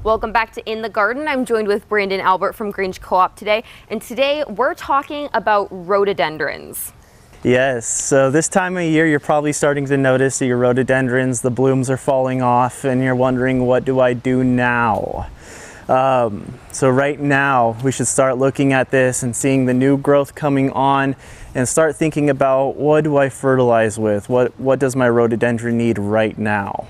Welcome back to In the Garden. I'm joined with Brandon Albert from Grange Co-op today, and today we're talking about rhododendrons. Yes, so this time of year you're probably starting to notice that your rhododendrons, the blooms are falling off and you're wondering, what do I do now? So right now we should start looking at this and seeing the new growth coming on and start thinking about, what do I fertilize with? What does my rhododendron need right now?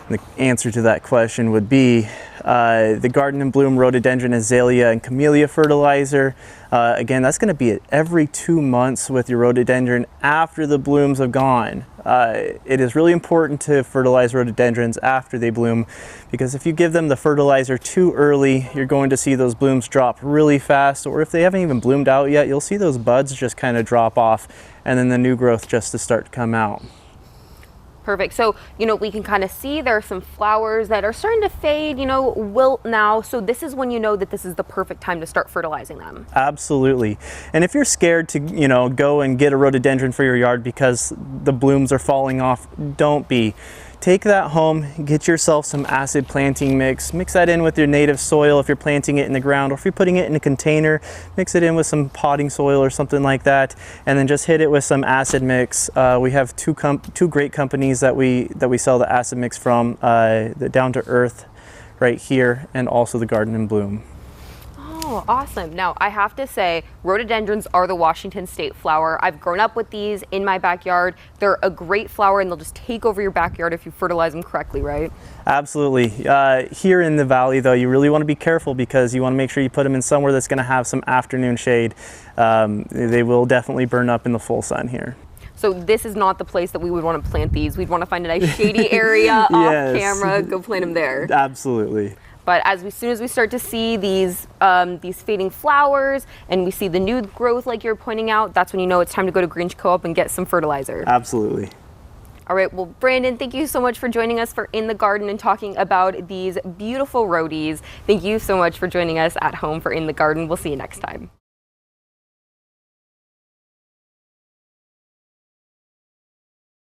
The answer to that question would be the Garden and Bloom Rhododendron Azalea and Camellia fertilizer. Again, that's going to be every 2 months with your rhododendron after the blooms have gone. It is really important to fertilize rhododendrons after they bloom, because if you give them the fertilizer too early, you're going to see those blooms drop really fast, or if they haven't even bloomed out yet, you'll see those buds just kind of drop off and then the new growth just to start to come out. Perfect. So, we can kind of see there are some flowers that are starting to fade, wilt now. So this is when you know that this is the perfect time to start fertilizing them. Absolutely. And if you're scared to, go and get a rhododendron for your yard because the blooms are falling off, don't be. Take that home, get yourself some acid planting mix, mix that in with your native soil if you're planting it in the ground, or if you're putting it in a container, mix it in with some potting soil or something like that, and then just hit it with some acid mix. We have two great companies that we sell the acid mix from, the Down to Earth right here, and also the Garden and Bloom. Oh, awesome. Now, I have to say, rhododendrons are the Washington state flower. I've grown up with these in my backyard. They're a great flower, and they'll just take over your backyard if you fertilize them correctly, right? Absolutely. Here in the valley, though, you really want to be careful because you want to make sure you put them in somewhere that's going to have some afternoon shade. They will definitely burn up in the full sun here. So this is not the place that we would want to plant these. We'd want to find a nice shady area off camera, go plant them there. Absolutely. But as soon as we start to see these fading flowers and we see the new growth like you're pointing out, that's when you know it's time to go to Grange Co-op and get some fertilizer. Absolutely. All right, well, Brandon, thank you so much for joining us for In the Garden and talking about these beautiful rhodies. Thank you so much for joining us at home for In the Garden. We'll see you next time.